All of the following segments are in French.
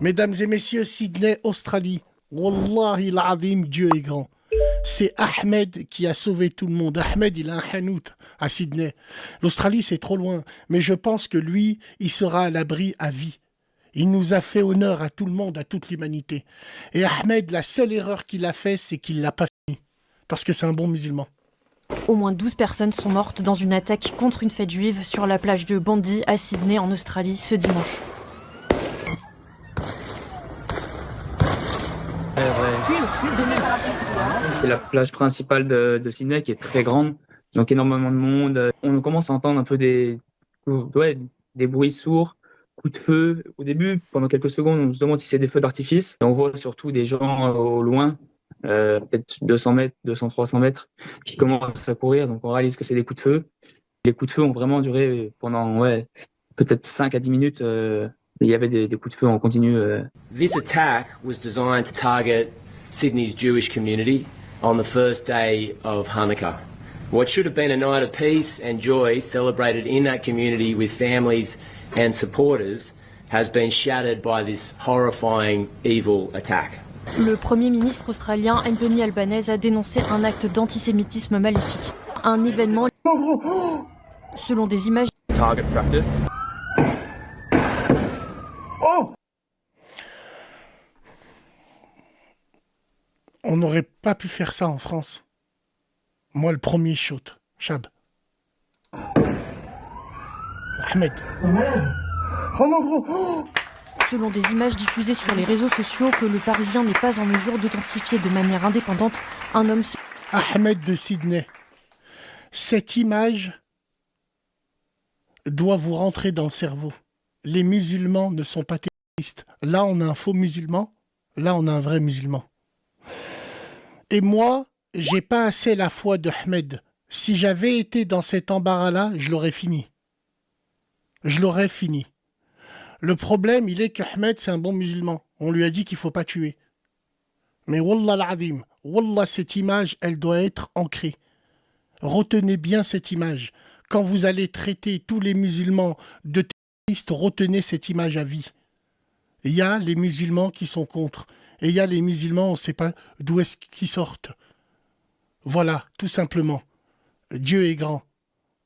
Mesdames et messieurs, Sydney, Australie. Wallahi l'azim, Dieu est grand. C'est Ahmed qui a sauvé tout le monde. Ahmed, il a un hanout à Sydney. L'Australie, c'est trop loin. Mais je pense que lui, il sera à l'abri à vie. Il nous a fait honneur à tout le monde, à toute l'humanité. Et Ahmed, la seule erreur qu'il a fait, c'est qu'il ne l'a pas fini. Parce que c'est un bon musulman. Au moins 12 personnes sont mortes dans une attaque contre une fête juive sur la plage de Bondi à Sydney en Australie ce dimanche. C'est la plage principale de Sydney qui est très grande, donc énormément de monde. On commence à entendre un peu des bruits sourds, coups de feu. Au début, pendant quelques secondes, on se demande si c'est des feux d'artifice. Et on voit surtout des gens au loin, peut-être 200 mètres, 200, 300 mètres, qui commencent à courir. Donc on réalise que c'est des coups de feu. Les coups de feu ont vraiment duré pendant peut-être 5 à 10 minutes. Il y avait des coups de feu en continu. This attack was designed to target Sydney's Jewish community on the first day of Hanukkah. What should have been a night of peace and joy celebrated in that community with families and supporters has been shattered by this horrifying evil attack. Le Premier ministre australien Anthony Albanese a dénoncé un acte d'antisémitisme maléfique. Un événement, selon des images, Target practice. On n'aurait pas pu faire ça en France. Moi, le premier shoot. Chab. Ahmed. selon des images diffusées sur les réseaux sociaux, que le Parisien n'est pas en mesure d'authentifier de manière indépendante un homme... Ahmed de Sydney. Cette image doit vous rentrer dans le cerveau. Les musulmans ne sont pas terroristes. Là, on a un faux musulman. Là, on a un vrai musulman. Et moi, j'ai pas assez la foi de Ahmed. Si j'avais été dans cet embarras-là, je l'aurais fini. Je l'aurais fini. Le problème, il est qu'Ahmed, c'est un bon musulman. On lui a dit qu'il faut pas tuer. Mais Wallah l'azim, Wallah, cette image, elle doit être ancrée. Retenez bien cette image. Quand vous allez traiter tous les musulmans de terroristes, retenez cette image à vie. Il y a les musulmans qui sont contre. Et il y a les musulmans, on ne sait pas d'où est-ce qu'ils sortent. Voilà, tout simplement. Dieu est grand.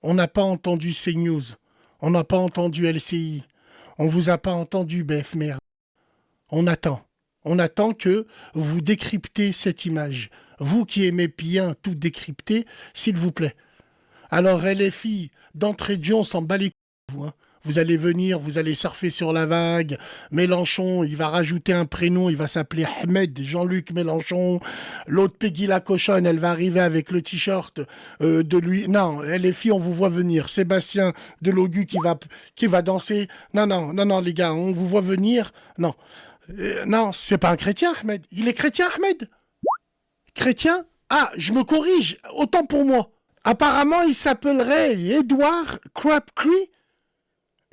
On n'a pas entendu CNews. On n'a pas entendu LCI. On ne vous a pas entendu BFM. On attend. On attend que vous décryptez cette image. Vous qui aimez bien tout décrypter, s'il vous plaît. Alors LFI, d'entrée de jeu, on s'en bat les couilles, vous, hein. Vous allez venir, vous allez surfer sur la vague. Mélenchon, il va rajouter un prénom, il va s'appeler Ahmed, Jean-Luc Mélenchon. L'autre Peggy la cochonne, elle va arriver avec le t-shirt de lui. Non, les filles, on vous voit venir. Sébastien Delogu qui va danser. Non, les gars, on vous voit venir. Non, non, c'est pas un chrétien, Ahmed. Il est chrétien, Ahmed. Chrétien? Ah, je me corrige, autant pour moi. Apparemment, il s'appellerait Edouard Crabtree.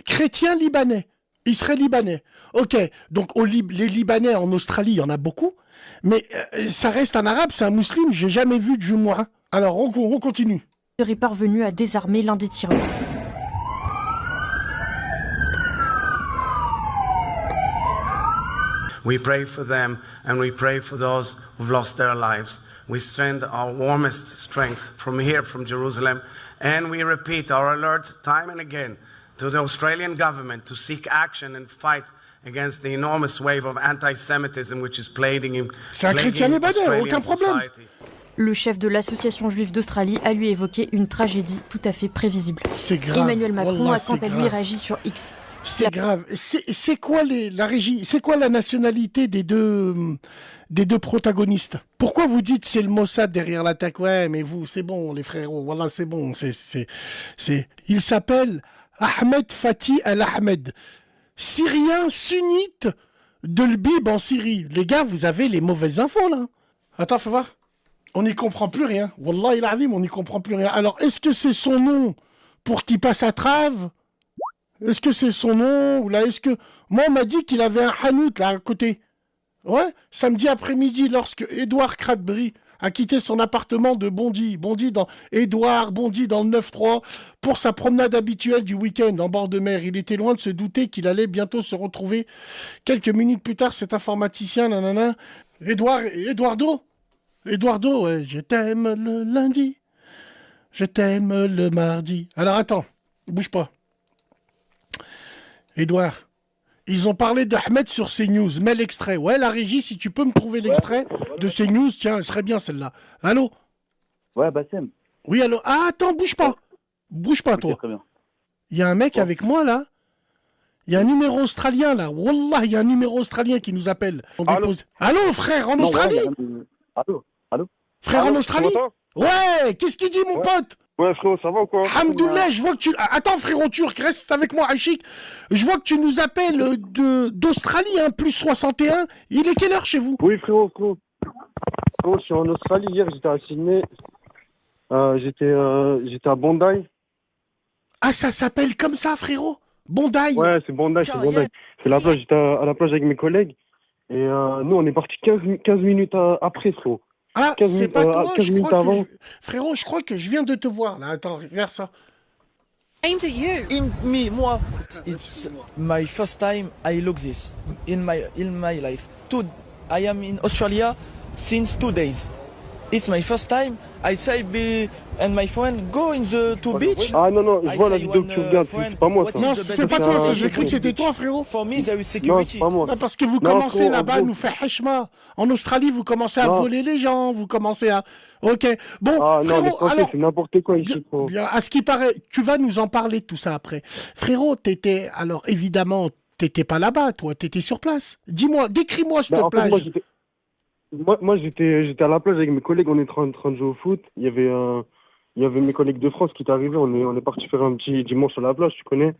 Chrétien libanais. Il serait libanais. Ok, donc les Libanais en Australie, il y en a beaucoup. Mais ça reste un arabe, c'est un musulman. J'ai jamais vu de jumeau. Alors, on continue. Serait parvenu à désarmer l'un des tireurs. We pray for them and we pray for those who've lost their lives. We send our warmest strength from here, from Jerusalem, and we repeat our alert time and again to the Australian government to seek action and fight against the enormous wave of anti-Semitism which is plaguing Australian society. Le chef de l'association juive d'Australie a lui évoqué une tragédie tout à fait prévisible. C'est grave. Emmanuel Macron Wallah, a quant à lui réagi sur X. C'est grave. C'est quoi c'est quoi la nationalité des deux protagonistes? Pourquoi vous dites c'est le Mossad derrière l'attaque? Ouais, mais vous, c'est bon, les frérots. Voilà, c'est bon. Il s'appelle Ahmed Fatih Al-Ahmed, Syrien sunnite de l'Bib en Syrie. Les gars, vous avez les mauvaises infos, là. Attends, faut voir. On n'y comprend plus rien. Wallah, il arrive, on n'y comprend plus rien. Alors, est-ce que c'est son nom pour qu'il passe à trave? Est-ce que c'est son nom? Ou là, est-ce que... Moi, on m'a dit qu'il avait un hanout, là, à côté. Ouais, samedi après-midi, lorsque Edouard Crabtree a quitté son appartement de Bondy, Édouard Bondy dans le 9-3, pour sa promenade habituelle du week-end en bord de mer. Il était loin de se douter qu'il allait bientôt se retrouver. Quelques minutes plus tard, cet informaticien, nanana, Eduardo, ouais, je t'aime le lundi, je t'aime le mardi. Alors attends, bouge pas. Edouard, ils ont parlé d'Ahmed sur CNews. Mets l'extrait. Ouais, la régie, si tu peux me trouver l'extrait de CNews, tiens, elle serait bien celle-là. Allô? Ouais, Bassem. Oui, allô? Ah, attends, bouge pas. Bouge pas, toi. Très bien. Il y a un mec avec moi, là. Il y a un numéro australien, là. Wallah, il y a un numéro australien qui nous appelle. Allô, frère, en Australie? Allô? Frère, en Australie? Ouais, qu'est-ce qu'il dit, mon pote? Ouais, frérot, ça va ou quoi? Alhamdoulilah, je vois que tu... Attends, frérot turc, reste avec moi, Achik. Je vois que tu nous appelles d'Australie, hein, plus 61. Il est quelle heure chez vous? Oui, frérot. Frérot, je suis en Australie. Hier, j'étais à Sydney. J'étais à Bondi. Ah, ça s'appelle comme ça, frérot? Bondi? Ouais, c'est Bondi. C'est la plage. J'étais à la plage avec mes collègues. Et nous, on est parti 15 minutes après, frérot. Ah, 15 c'est minutes, pas toi, 15 minutes avant. Frérot, je crois que je viens de te voir, là. Attends, regarde ça. Aimed at you. Moi, it's my first time I look this in my life. I am in Australia since 2 days. It's my first time. I say and my friend go in the beach. Ah non, je vois la vidéo que tu regardes, c'est pas moi ça. Non, c'est pas toi, j'ai cru que c'était toi, frérot. For me, there is Non, security. c'est pas moi. Non, parce que vous commencez là-bas à nous faire hachma. En Australie, vous commencez à voler les gens, vous commencez à... Ok, bon, Ah non, les frérot, Français, alors... c'est n'importe quoi ici, frérot. Bien, à ce qui paraît, tu vas nous en parler de tout ça après. Frérot, t'étais... Alors, évidemment, t'étais pas là-bas, toi, t'étais sur place. Dis-moi, décris-moi cette En fait, plage. moi, j'étais à la plage avec mes collègues, on était en train de jouer au foot. Il y avait mes collègues de France qui étaient arrivés, on est parti faire un petit dimanche sur la plage, tu connais.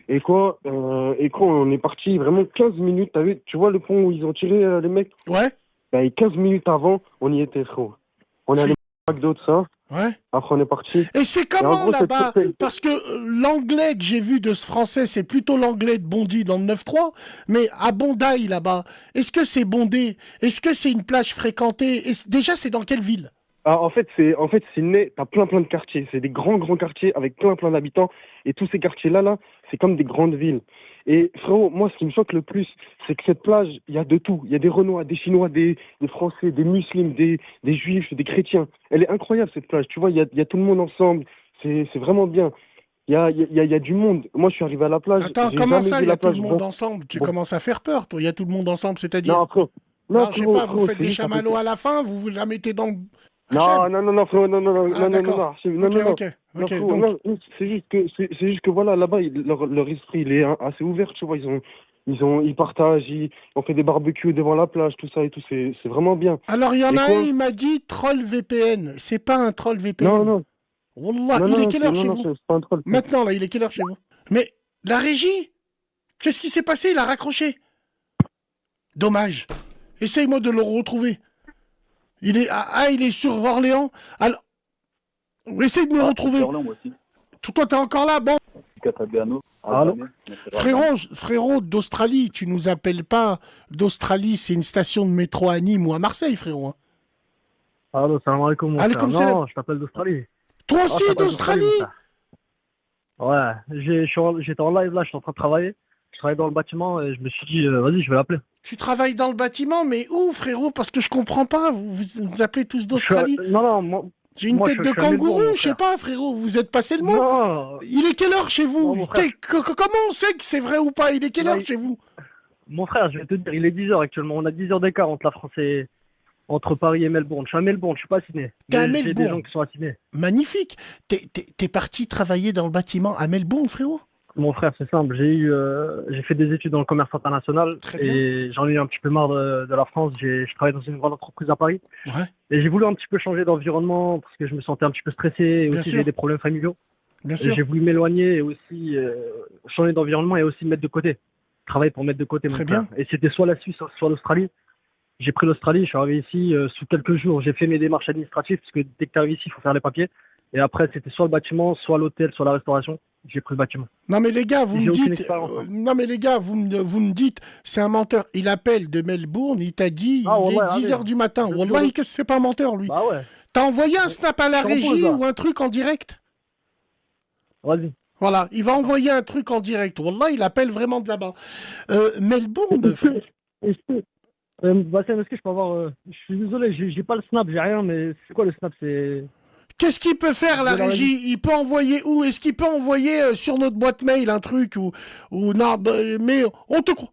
Et quoi, on est parti vraiment 15 minutes, tu vois le pont où ils ont tiré les mecs? Ouais. Bah, et 15 minutes avant, on y était, frérot. On est allé au McDo, tout ça. Ouais. Après, on est parti. Et c'est comment gros, là-bas? Parce que l'anglais que j'ai vu de ce français, c'est plutôt l'anglais de Bondy dans le 9-3, mais à Bondi là-bas, est-ce que c'est bondé? Est-ce que c'est une plage fréquentée? Déjà, c'est dans quelle ville? En fait, Sydney, t'as plein de quartiers. C'est des grands quartiers avec plein d'habitants. Et tous ces quartiers-là, c'est comme des grandes villes. Et frérot, moi, ce qui me choque le plus, c'est que cette plage, il y a de tout. Il y a des Renois, des Chinois, des Français, des musulmans, des Juifs, des chrétiens. Elle est incroyable, cette plage. Tu vois, il y a tout le monde ensemble. C'est vraiment bien. Il y a du monde. Moi, je suis arrivé à la plage. Attends, comment ça, il y a tout le monde ensemble? Tu commences à faire peur, toi. Il y a tout le monde ensemble, c'est-à-dire? Non, frérot. Non, je sais pas, vous faites des chamallows à la fin, vous la mettez dans le... Non, frérot, non, c'est juste que voilà, là-bas, leur esprit, il est assez ouvert, tu vois, ils partagent, on fait des barbecues devant la plage, tout ça et tout, c'est vraiment bien. Alors, il y en a un, il m'a dit troll VPN, c'est pas un troll VPN. Non. Wallah, il est quelle heure chez vous? C'est pas un troll. Maintenant, là, il est quelle heure chez vous? Mais, la régie? Qu'est-ce qui s'est passé? Il a raccroché. Dommage. Essaye-moi de le retrouver. Il est sur Orléans. Alors, essaye de me retrouver. Toi, t'es encore là, bon. Allô? Frérot d'Australie, tu nous appelles pas d'Australie, c'est une station de métro à Nîmes ou à Marseille, frérot. Allô, salam alaikum. Non, je t'appelle d'Australie. Toi aussi d'Australie? Ouais, j'étais en live là, je suis en train de travailler. Je travaille dans le bâtiment et je me suis dit, vas-y, je vais l'appeler. Tu travailles dans le bâtiment, mais où, frérot? Parce que je comprends pas. Vous appelez tous d'Australie? Non, moi. J'ai une tête de kangourou, je sais pas, frérot. Vous êtes passé le mot? Non. Il est quelle heure chez vous? Non, comment on sait que c'est vrai ou pas? Il est quelle heure chez vous? Mon frère, je vais te dire, il est 10h actuellement. On a 10 heures d'écart entre la France et... entre Paris et Melbourne. Je suis à Melbourne, je suis pas à Sydney. T'es à J'ai Melbourne? des gens qui sont à Sydney. Magnifique. T'es parti travailler dans le bâtiment à Melbourne, frérot? Mon frère, c'est simple. J'ai fait des études dans le commerce international. Et j'en ai eu un petit peu marre de la France. Je travaille dans une grande entreprise à Paris. Ouais. Et j'ai voulu un petit peu changer d'environnement parce que je me sentais un petit peu stressé et aussi j'ai des problèmes familiaux. Bien sûr. J'ai voulu m'éloigner et aussi changer d'environnement et aussi mettre de côté. Travailler pour mettre de côté. Très bien. Et c'était soit la Suisse, soit l'Australie. J'ai pris l'Australie, je suis arrivé ici sous quelques jours. J'ai fait mes démarches administratives parce que dès que tu arrives ici, il faut faire les papiers. Et après, c'était soit le bâtiment, soit l'hôtel, soit la restauration. j'ai pris le bâtiment. Non mais les gars, vous J'ai me aucune dites, expérience, hein. non mais les gars, vous me dites, c'est un menteur. Il appelle de Melbourne, il t'a dit, Ah, il est wallah, 10 allez. h du matin. Je Wallahi, suis- qu'est-ce que c'est pas un menteur, lui? Bah ouais, T'as envoyé un snap à la Je suis en pause, régie là. ou un truc en direct? vas-y. Voilà, il va envoyer un truc en direct. Wallah, il appelle vraiment de là-bas. Melbourne, frère. Est-ce que, Bassem, est-ce que je peux avoir... je suis désolé, j'ai pas le snap, j'ai rien, mais c'est quoi le snap? C'est... Qu'est-ce qu'il peut faire, la De la régie? Il peut envoyer où? Est-ce qu'il peut envoyer sur notre boîte mail un truc ou non, mais on te croit.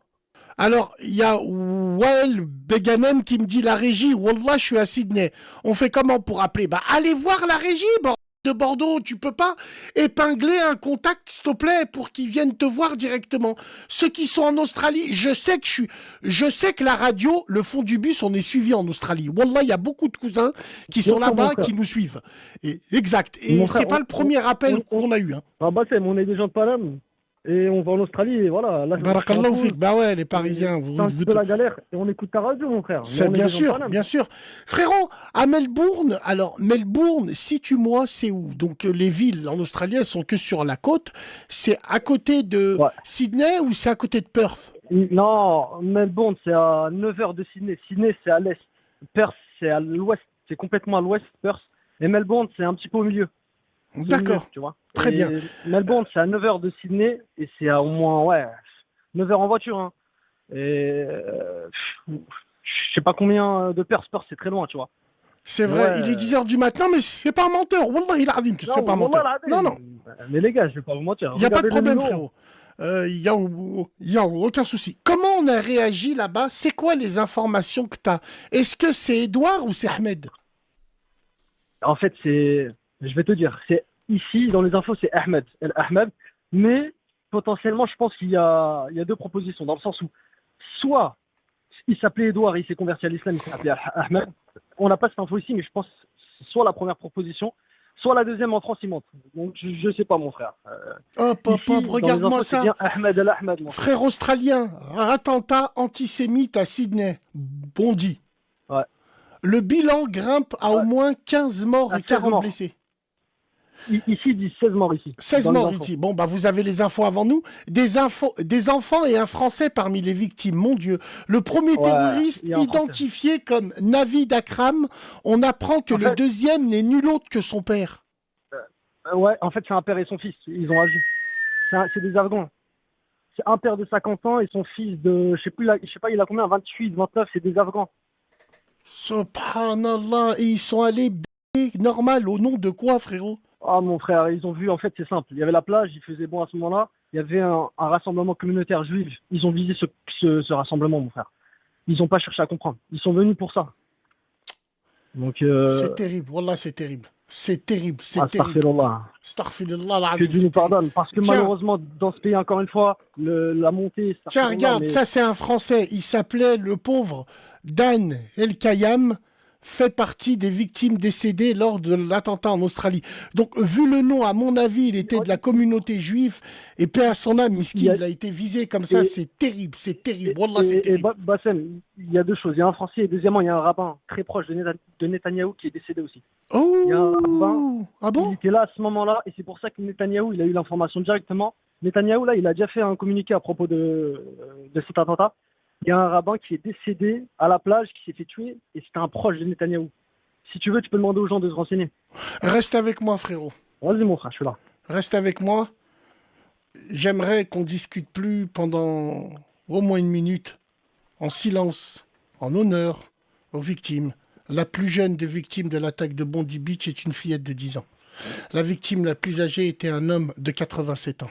Alors, il y a Wael Beganem qui me dit la régie. Wallah, je suis à Sydney. On fait comment pour appeler? Bah, allez voir la régie, de Bordeaux. Tu peux pas épingler un contact, s'il te plaît, pour qu'ils viennent te voir directement. Ceux qui sont en Australie, je sais que la radio, le fond du bus, on est suivi en Australie. Wallah, il y a beaucoup de cousins qui sont Bien sûr, là-bas, mon frère. qui nous suivent. Exact. Et Mon c'est frère, pas le premier appel qu'on a eu. Hein. Ah Bassem, on est des gens de Paname, et on va en Australie, et voilà. Là, Barakallahu fik. Bah ouais, les Parisiens. C'est un petit peu la galère, et on écoute ta radio, mon frère. C'est Mais on est bien des gens de sûr, Paname. bien sûr. Frérot, à Melbourne, alors Melbourne, situe-moi, c'est où? Donc les villes en Australie, elles sont que sur la côte. C'est à côté de Ouais. Sydney ou c'est à côté de Perth? Non, Melbourne, c'est à 9 heures de Sydney. Sydney, c'est à l'est. Perth, c'est à l'ouest. C'est complètement à l'ouest, Perth. Et Melbourne, c'est un petit peu au milieu. C'est au milieu, D'accord. tu vois. Très Et bien. Melbourne, c'est à 9 heures de Sydney et c'est à au moins, ouais, 9 heures en voiture. Hein. Et je sais pas combien de Perth. Perth, c'est très loin, tu vois. C'est vrai, Ouais. il est 10 h du matin, mais c'est pas un menteur. Wallah, il a dit que c'est pas un Wallah, menteur. là, Non, non, Mais les gars, je vais pas vous mentir. il n'y a pas de Regardez le problème, numéro. frérot. Il y a aucun souci. Comment on a réagi là-bas? C'est quoi les informations que tu as? Est-ce que c'est Edouard ou c'est Ahmed? En fait, je vais te dire, c'est ici, dans les infos, c'est Ahmed, El Ahmed, mais potentiellement, je pense qu'il y a deux propositions, dans le sens où, soit, il s'appelait Edouard, il s'est converti à l'islam, il s'appelait Ahmed, on n'a pas cette info ici, mais je pense, soit la première proposition, soit la deuxième en France, il montre. Donc, je sais pas, mon frère. Hop, hop, Ici, hop, dans les regarde-moi infos, ça. c'est bien Ahmed El Ahmed, mon frère. Frère australien, attentat antisémite à Sydney. Bondy. Ouais. Le bilan grimpe à au Ouais. moins 15 morts À et 16 40 morts. blessés. Ici, il dit 16 morts ici. 16 dans les morts infos. ici. Bon, bah, vous avez les infos avant nous. Des enfants et un Français parmi les victimes. Mon Dieu. Le premier Ouais, terroriste il y a un Français. identifié comme Navid Akram. On apprend que En le fait- deuxième n'est nul autre que son père. Ouais, en fait, c'est un père et son fils. Ils ont agi. C'est des Afghans. C'est un père de 50 ans et son fils de, je sais pas, il a combien, 28, 29, c'est des Afghans. Subhanallah. Et ils sont allés normal. Au nom de quoi, frérot? Ah, mon frère, ils ont vu, en fait, c'est simple. Il y avait la plage, il faisait bon à ce moment-là. Il y avait un rassemblement communautaire juif. Ils ont visé ce rassemblement, mon frère. Ils n'ont pas cherché à comprendre. Ils sont venus pour ça. Donc, C'est terrible. Wallah, c'est terrible. C'est terrible. C'est terrible. astaghfirullah. Astaghfirullah Que al-azim, Dieu c'est nous pardonne. Parce que Tiens. malheureusement, dans ce pays, encore une fois, la montée. Tiens, astaghfirullah, regarde, mais- ça c'est un Français. Il s'appelait le pauvre Dan El Kayam, fait partie des victimes décédées lors de l'attentat en Australie. Donc, vu le nom, à mon avis, il était de la communauté juive. Et paix à son âme, miskin, il a été visé comme ça. Et- C'est terrible, c'est terrible. Wallah, c'est Et terrible. Bassem, il y a deux choses. Il y a un Français et deuxièmement, il y a un rabbin très proche de Netanyahou qui est décédé aussi. Il y a un rabbin. Oh, ah Il bon? était là à ce moment-là et c'est pour ça que Netanyahou, il a eu l'information directement. Netanyahou, là, il a déjà fait un communiqué à propos de cet attentat. Il y a un rabbin qui est décédé à la plage, qui s'est fait tuer et c'était un proche de Netanyahou. Si tu veux, tu peux demander aux gens de se renseigner. Reste avec moi, frérot. Vas-y, mon frère, je suis là. Reste avec moi. J'aimerais qu'on discute plus pendant au moins une minute, en silence, en honneur aux victimes. La plus jeune des victimes de l'attaque de Bondi Beach est une fillette de 10 ans. La victime la plus âgée était un homme de 87 ans.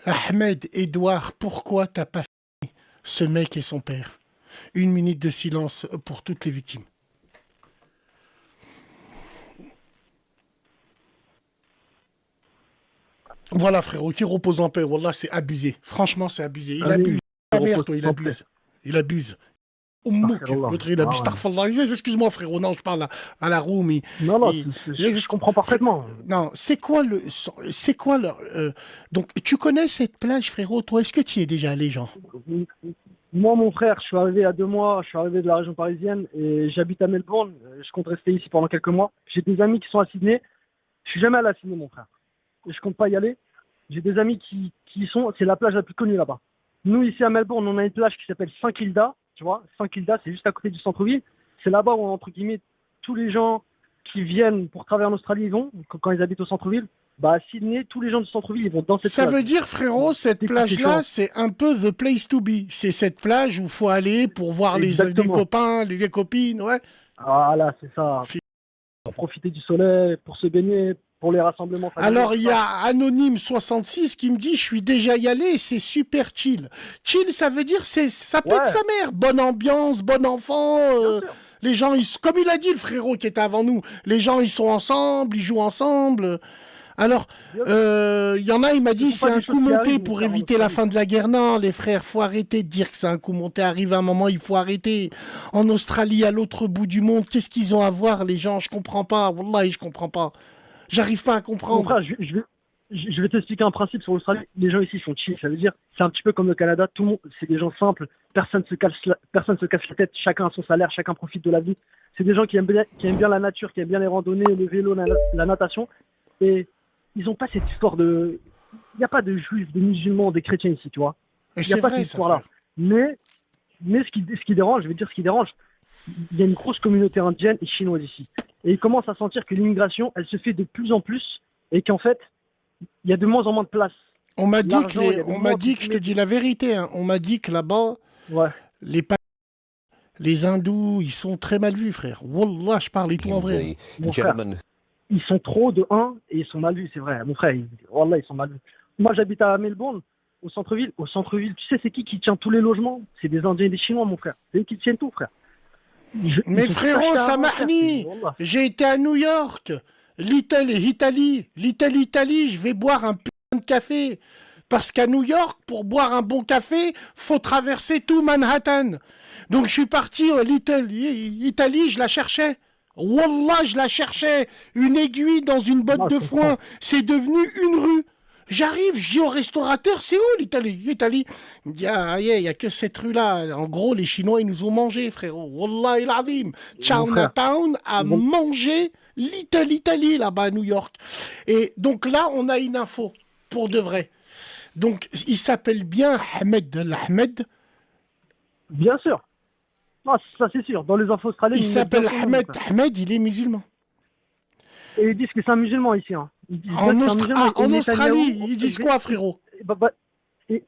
Ahmed, Edouard, pourquoi t'as pas fini ce mec et son père? Une minute de silence pour toutes les victimes. Voilà, frérot, qui repose en paix. Wallah, c'est abusé. Franchement, c'est abusé. Il Allez, abuse. Ta mère, repose toi, il en abuse. Il abuse. Ummouk. Astaghfirullah. L'autre, il abuse. Ah ouais. Astaghfirullah. Excuse-moi, frérot. Non, je parle à la room. Non, non, il- je comprends parfaitement. Non, c'est quoi le. C'est quoi le. Donc, tu connais cette plage, frérot, toi? Est-ce que tu y es déjà allé, genre? Moi, mon frère, je suis arrivé à 2 mois, je suis arrivé de la région parisienne et j'habite à Melbourne. Je compte rester ici pendant quelques mois. J'ai des amis qui sont à Sydney. Je suis jamais allé à Sydney, mon frère. Et je compte pas y aller. J'ai des amis qui y sont, c'est la plage la plus connue là-bas. Nous, ici à Melbourne, on a une plage qui s'appelle Saint-Kilda, tu vois. Saint-Kilda, c'est juste à côté du centre-ville. C'est là-bas où, entre guillemets, tous les gens qui viennent pour travailler en Australie, ils vont, quand ils habitent au centre-ville. Bah, à Sydney, tous les gens du centre-ville, ils vont dans cette Ça plage. veut dire, frérot, cette plage-là, c'est un peu the place to be. C'est cette plage où il faut aller pour voir les copains, les copines, ouais. Voilà, c'est ça. Pour profiter du soleil, pour se baigner, pour les rassemblements familiaux. Alors, il y a Anonyme66 qui me dit, je suis déjà y allé, c'est super chill. Chill, ça veut dire, ça pète sa mère. Bonne ambiance, bon enfant. Les gens, comme il a dit le frérot qui était avant nous, les gens, ils sont ensemble, ils jouent ensemble. Alors, il y en a, il m'a dit, c'est un coup monté pour éviter la fin de la guerre. Non, les frères, faut arrêter de dire que c'est un coup monté. Arrive un moment, il faut arrêter. En Australie, à l'autre bout du monde, qu'est-ce qu'ils ont à voir, les gens? Je comprends pas. Wallahi, je comprends pas. J'arrive pas à comprendre. Mon frère, je vais t'expliquer un principe sur l'Australie. Les gens ici sont chill. Ça veut dire, c'est un petit peu comme le Canada. Tout le monde, c'est des gens simples. Personne se casse la tête. Chacun a son salaire. Chacun profite de la vie. C'est des gens qui aiment bien la nature, qui aiment bien les randonnées, le vélo, la natation. Et ils n'ont pas cette histoire de... Il n'y a pas de juifs, de musulmans, de chrétiens ici, tu vois. Il n'y a pas cette histoire-là. Mais ce qui dérange, je vais dire ce qui dérange, il y a une grosse communauté indienne et chinoise ici. Et ils commencent à sentir que l'immigration, elle se fait de plus en plus et qu'en fait, il y a de moins en moins de place. On m'a dit que je te dis la vérité, hein, on m'a dit que là-bas, les hindous, ils sont très mal vus, frère. Wallah, je parle et tout en vrai. Mon frère, ils sont trop de 1 et ils sont mal vus, c'est vrai. Mon frère, wallah, ils sont mal vus. Moi, j'habite à Melbourne, au centre-ville. Au centre-ville, tu sais, c'est qui tient tous les logements? C'est des Indiens et des Chinois, mon frère. C'est eux qui tiennent tout, frère. Mais frérot, Samahni, j'ai été à New York, Italie, je vais boire un putain de café. Parce qu'à New York, pour boire un bon café, faut traverser tout Manhattan. Donc je suis parti à Italie, je la cherchais. Wallah, je la cherchais. Une aiguille dans une botte de foin. C'est devenu une rue. J'arrive, je dis au restaurateur, c'est où l'Italie? Il me dit, ah, il n'y a que cette rue-là. En gros, les Chinois, ils nous ont mangé, frérot. Wallah il azim. Chinatown a mangé l'Italie, là-bas à New York. Et donc là, on a une info, pour de vrai. Donc, il s'appelle bien Ahmed. Bien sûr. Ah, ça, c'est sûr. Dans les infos australiennes... Il s'appelle Ahmed, il est musulman. Et ils disent que c'est un musulman ici. Hein. En Australie, ils disent quoi, frérot?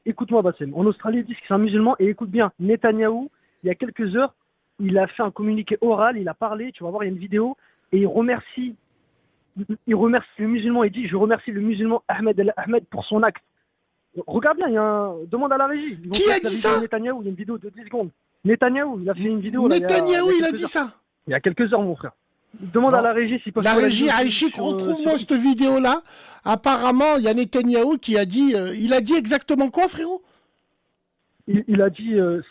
Écoute-moi, Bassem. En Australie, ils disent que c'est un musulman. Et écoute bien, Netanyahou, il y a quelques heures, il a fait un communiqué oral, il a parlé, tu vas voir, il y a une vidéo, et il remercie le musulman. Il dit, je remercie le musulman Ahmed El Ahmed pour son acte. Regarde bien, demande à la régie. Qui a dit ça? Netanyahou, il y a une vidéo de 10 secondes. Netanyahou, il a fait une vidéo. Netanyahou, il a dit ça? Il y a quelques heures, mon frère. Demande à la régie s'ils peuvent... La régie, Aïchik, retrouve-moi cette vidéo-là. Apparemment, il y a Netanyahou qui a dit... il a dit exactement quoi, frérot? Il a dit ce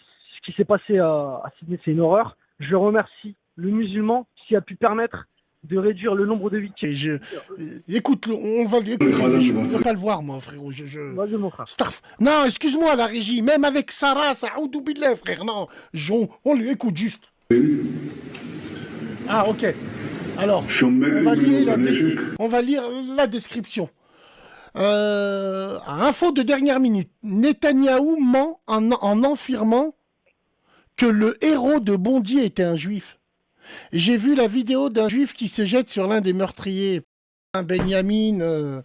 qui s'est passé à Sydney, c'est une horreur. Je remercie le musulman qui a pu permettre de réduire le nombre de victimes. Écoute, on va l'écouter. Je ne peux pas le voir, moi, frérot. Vas-y, mon frère. Non, excuse-moi, la régie. Même avec Sarah, Saoudou Billah, frère. Non, on l'écoute juste. Ah, ok. Alors, on va lire la description. Info de dernière minute. Netanyahou ment en affirmant que le héros de Bondy était un juif. J'ai vu la vidéo d'un juif qui se jette sur l'un des meurtriers. Benjamin.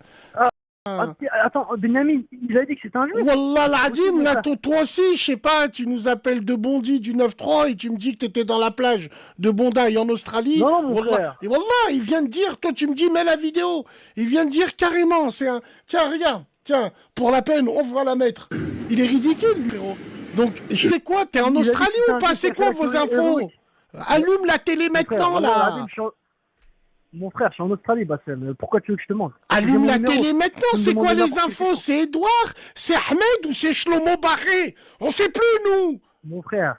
Attends, Benjamin, il a dit que c'était un juif. Wallah l'Adim, là, toi aussi, je sais pas, tu nous appelles de Bondy du 9-3 et tu me dis que t'étais dans la plage de Bondi en Australie. Non, mon frère. Et wallah, il vient de dire, toi tu me dis, mets la vidéo. Il vient de dire carrément, c'est un... Tiens, regarde, tiens, pour la peine, on va la mettre. Il est ridicule, frérot. Donc, c'est quoi, t'es en Australie ou pas? C'est quoi vos infos? Allume la télé maintenant, là. Mon frère, je suis en Australie, Bassem. Pourquoi tu veux que je te montre? Allume la télé maintenant. C'est quoi les infos? C'est Edouard? C'est Ahmed ou c'est Shlomo Barré? On sait plus, nous. Mon frère,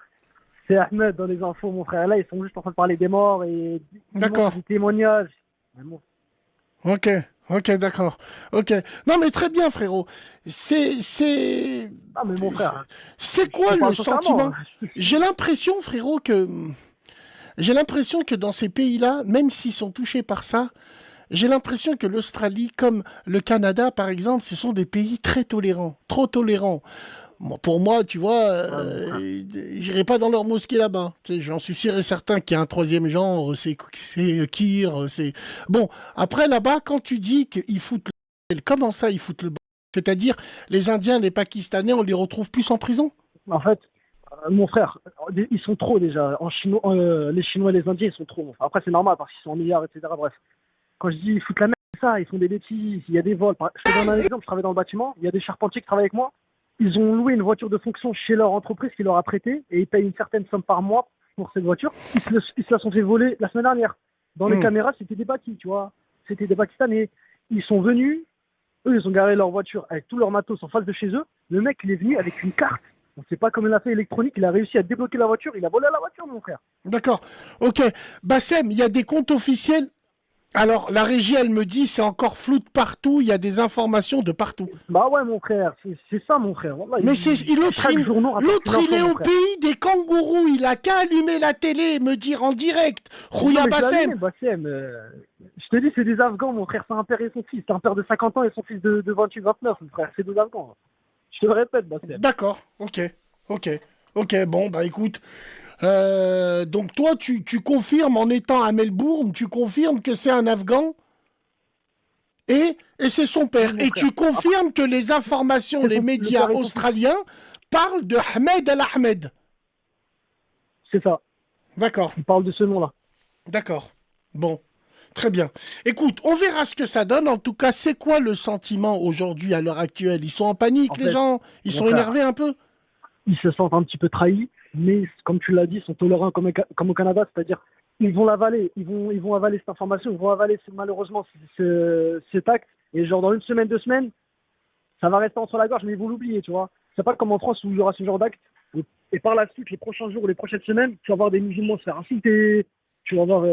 c'est Ahmed dans les infos, mon frère. Là, ils sont juste en train de parler des morts et des témoignages. Ok, d'accord. Ok. Non, mais très bien, frérot. C'est... Ah, mais mon frère... C'est quoi le sentiment? J'ai l'impression, frérot, que... J'ai l'impression que dans ces pays-là, même s'ils sont touchés par ça, J'ai l'impression que l'Australie, comme le Canada, par exemple, ce sont des pays très tolérants, trop tolérants. Bon, pour moi, tu vois, j'irai pas dans leur mosquée là-bas. Tu sais, j'en suis sûr et certain qu'il y a un troisième genre, c'est Kir, c'est... Bon, après, là-bas, quand tu dis qu'ils foutent le... Comment ça, ils foutent le... C'est-à-dire, les Indiens, les Pakistanais, on les retrouve plus en prison? En fait, mon frère, ils sont trop déjà. En Chinois, les Chinois et les Indiens, ils sont trop. Après, c'est normal parce qu'ils sont en milliards, etc. Bref. Quand je dis ils foutent la merde, c'est ça, ils font des bêtises, il y a des vols. Je te donne un exemple, je travaille dans le bâtiment, il y a des charpentiers qui travaillent avec moi. Ils ont loué une voiture de fonction chez leur entreprise qui leur a prêté et ils payent une certaine somme par mois pour cette voiture. Ils se la sont fait voler la semaine dernière. Dans les caméras, c'était des Bakis, tu vois. C'était des Pakistanais. Ils sont venus, eux, ils ont garé leur voiture avec tout leur matos en face de chez eux. Le mec, il est venu avec une carte. On ne sait pas comment il a fait électronique, il a réussi à débloquer la voiture, il a volé la voiture, mon frère. D'accord. Ok. Bassem, il y a des comptes officiels. Alors, la régie, elle me dit, c'est encore flou de partout, il y a des informations de partout. Bah ouais, mon frère, c'est ça, mon frère. Wallah, mais l'autre, il est au pays des kangourous, il a qu'à allumer la télé et me dire en direct. Rouya Bassem. Je te dis, c'est des Afghans, mon frère, c'est un père et son fils. C'est un père de 50 ans et son fils de 28-29, mon frère, c'est des Afghans. Je te le répète, Bassem. D'accord, ok, bon, bah écoute... donc toi, tu confirmes en étant à Melbourne, tu confirmes que c'est un Afghan et c'est son père. Et tu confirmes que les informations, les médias australiens parlent de Ahmed Al-Ahmed. C'est ça. D'accord. Ils parlent de ce nom-là. D'accord. Bon. Très bien. Écoute, on verra ce que ça donne. En tout cas, c'est quoi le sentiment aujourd'hui, à l'heure actuelle? Ils sont en panique, les gens? Ils sont énervés un peu? Ils se sentent un petit peu trahis. Mais comme tu l'as dit, ils sont tolérants comme au Canada, c'est-à-dire ils vont l'avaler, ils vont avaler cette information, ils vont avaler malheureusement cet acte, et genre dans une semaine, 2 semaines, ça va rester entre la gorge, mais ils vont l'oublier, tu vois. C'est pas comme en France où il y aura ce genre d'acte, et par la suite, les prochains jours ou les prochaines semaines, tu vas voir des musulmans se faire insulter, tu vas voir...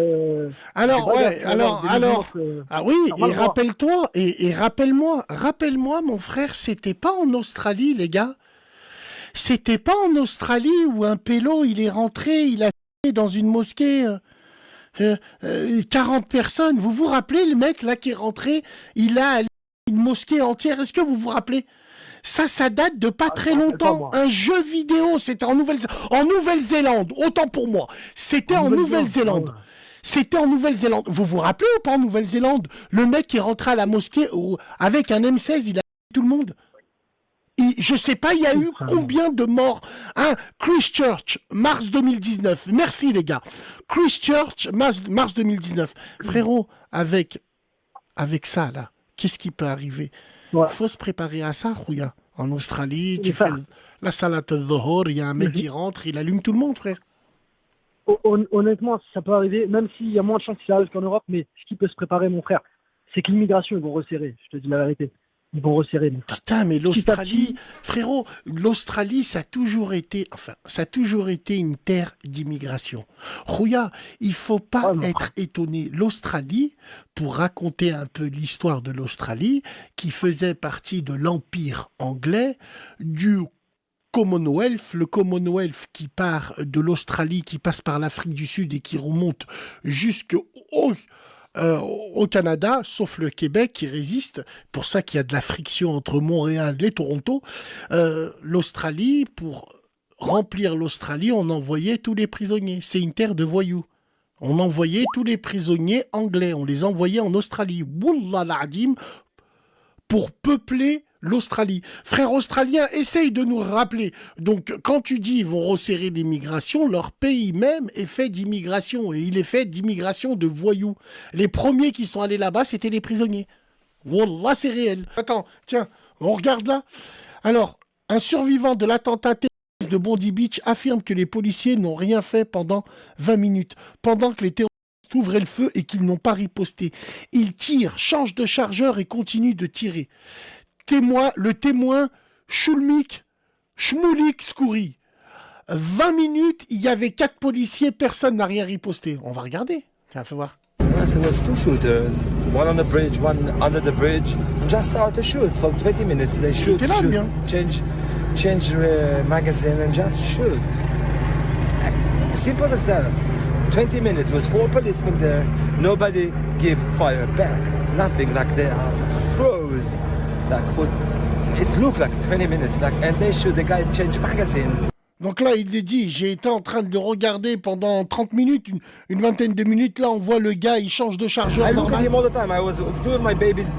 ah oui, et rappelle-toi, et rappelle-moi, mon frère, c'était pas en Australie, les gars. C'était pas en Australie où un pélo, il est rentré, il a fait dans une mosquée 40 personnes. Vous vous rappelez, le mec là qui est rentré, il a allé une mosquée entière. Est-ce que vous vous rappelez? Ça date de pas très longtemps. Un jeu vidéo, c'était en Nouvelle-Zélande, autant pour moi. C'était en Nouvelle-Zélande. C'était en Nouvelle-Zélande. Vous vous rappelez ou pas en Nouvelle-Zélande? Le mec qui est rentré à la mosquée avec un M16, il a tout le monde. Je sais pas, il y a eu combien de morts? Christchurch, mars 2019. Merci les gars. Christchurch, mars 2019. Frérot, avec ça là, qu'est-ce qui peut arriver? Il faut se préparer à ça, Rouya. En Australie, tu fais la salat al-dhuhr, il y a un mec qui rentre, il allume tout le monde, frère. Honnêtement, ça peut arriver, même s'il y a moins de chances que ça arrive qu'en Europe, mais ce qui peut se préparer, mon frère, c'est que l'immigration, ils vont resserrer. Je te dis la vérité. Ils vont resserrer. Putain, mais l'Australie, frérot, l'Australie, ça a toujours été une terre d'immigration. Rouya, il faut pas être étonné. L'Australie, pour raconter un peu l'histoire de l'Australie, qui faisait partie de l'Empire anglais, du Commonwealth, le Commonwealth qui part de l'Australie, qui passe par l'Afrique du Sud et qui remonte jusqu'au Canada, sauf le Québec qui résiste. Pour ça qu'il y a de la friction entre Montréal et Toronto. L'Australie, pour remplir l'Australie, on envoyait tous les prisonniers. C'est une terre de voyous. On envoyait tous les prisonniers anglais. On les envoyait en Australie. Wallah l'Adim, pour peupler l'Australie. Frères australiens, essaye de nous rappeler. Donc, quand tu dis ils vont resserrer l'immigration, leur pays même est fait d'immigration. Et il est fait d'immigration de voyous. Les premiers qui sont allés là-bas, c'était les prisonniers. Wallah, c'est réel. Attends, tiens, on regarde là. Alors, un survivant de l'attentat de Bondi Beach affirme que les policiers n'ont rien fait pendant 20 minutes. Pendant que les terroristes ouvraient le feu et qu'ils n'ont pas riposté. Ils tirent, changent de chargeur et continuent de tirer. Le témoin Shmoulik Skouri. 20 minutes, il y avait 4 policiers, personne n'a rien riposté. On va regarder. Tiens, fais voir. There was 2 shooters, one on the bridge, one under the bridge, and just started to shoot for 20 minutes. They shoot, change magazine and just shoot. Simple as that. 20 minutes with 4 policemen there, nobody give fire back. Nothing, like they are froze. Like for, it looked like 20 minutes, like, and they should, the guy change magazine. Donc là, il est dit, j'ai été en train de regarder pendant 30 minutes, une vingtaine de minutes. Là, on voit le gars, il change de chargeur. I look at him all the time. I was doing my babies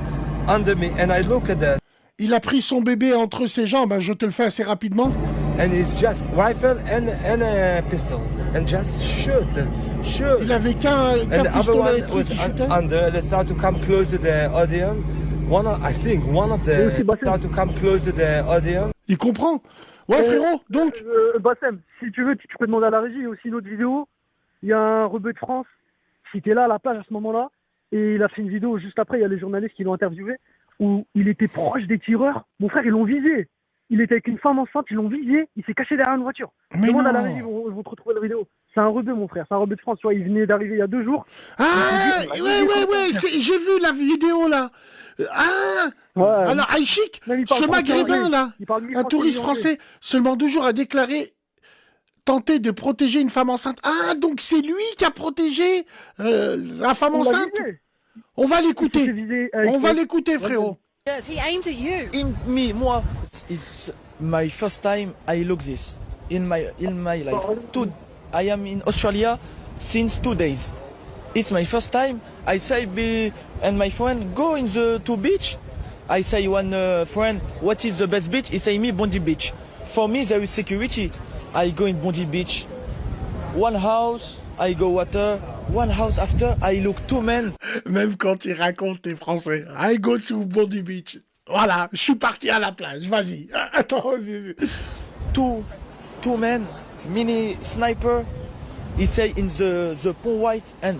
under me, and I look at that. Il a pris son bébé entre ses jambes, je te le fais assez rapidement. And it's just rifle and a pistol, and just shoot. Il avait qu'un pistolet électrique qui chutait. Under, they start to come close to the audience. I think one of the start to come close to the audience. Il comprend. Ouais, frérot, donc. Bassem, si tu veux, tu peux demander à la régie. Il y a aussi une autre vidéo. Il y a un rebeu de France qui était là à la plage à ce moment-là. Et il a fait une vidéo juste après. Il y a les journalistes qui l'ont interviewé. Où il était proche des tireurs. Mon frère, ils l'ont visé. Il était avec une femme enceinte, ils l'ont visé. Il s'est caché derrière une voiture. Mais demande non. à la régie, ils vont te retrouver la vidéo. C'est un rebeu, mon frère. C'est un rebeu de France. Tu vois, il venait d'arriver il y a 2 jours. Ah, ouais. J'ai vu la vidéo là. Alors, Aïchik, ce maghrébin là, un touriste français, seulement 2 jours a déclaré tenter de protéger une femme enceinte. Ah, donc c'est lui qui a protégé la femme enceinte. On va l'écouter. On va l'écouter, frérot. Yes. He aimed at you. Moi, it's my first time I look this in my life. I am in Australia since 2 days. It's my first time. I say and my friend go in the beach. I say one friend, what is the best beach? He say me Bondi Beach. For me there is security. I go in Bondi Beach. One house, I go water. One house after, I look 2 men. Même quand il raconte les Français. I go to Bondi Beach. Voilà, je suis parti à la plage. Vas-y. Attends. Two men, mini sniper. He say in the pond white and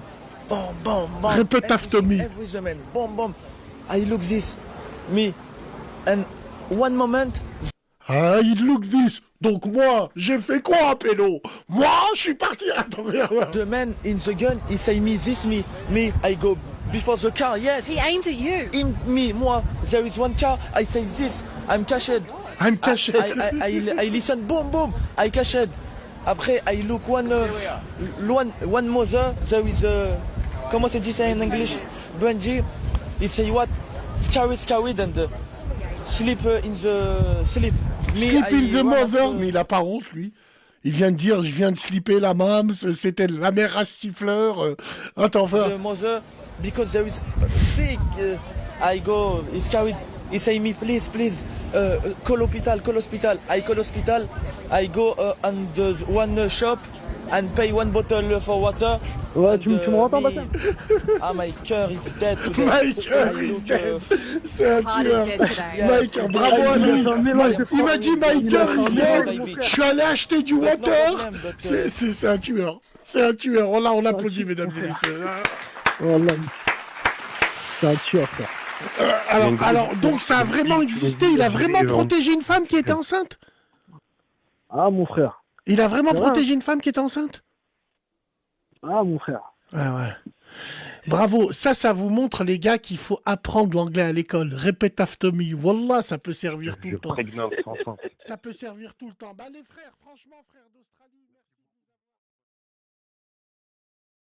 boom, boom, boom. Répète after me. Every the man, boom, boom. I look this, me, and one moment. I look this. Donc moi, j'ai fait quoi, pélo? Moi, je suis parti. Attends, regarde. The man in the gun, he say me this, me, I go before the car, yes. He aimed at you. Moi, there is one car, I say this, I'm cashed. I listen, boom, boom, I cashed. Après, I look one mother, there is comment c'est dit ça en English? Bungie, he say what? Scary, and sleep in the sleep. Sleep in the mother, mais il a pas honte, lui. Il vient de dire, je viens de slipper la mams, c'était la mère à siffleur. Attends, the mother, because there is big, I go, he's carried, he say me, please, call hospital. I call hospital, I go on the one shop and pay 1 bottle for water. Ouais, tu me entends, Bassem? Ah, my cœur is dead today. My cœur is dead. C'est un tueur. My cœur, bravo à lui. Il m'a dit my cœur is dead. Je suis allé acheter du water. C'est un tueur. C'est un tueur. On applaudit, mesdames et messieurs. Voilà. C'est un tueur, ça. Alors, donc ça a vraiment existé. Il a vraiment protégé une femme qui était enceinte. Ah, mon frère. Il a vraiment protégé une femme qui était enceinte. Ah, mon frère. Ouais. Bravo. Ça vous montre, les gars, qu'il faut apprendre l'anglais à l'école. Répète after me. Wallah, ça peut servir tout le temps. Ça peut servir tout le temps. Bah, les frères, franchement, frères d'Australie...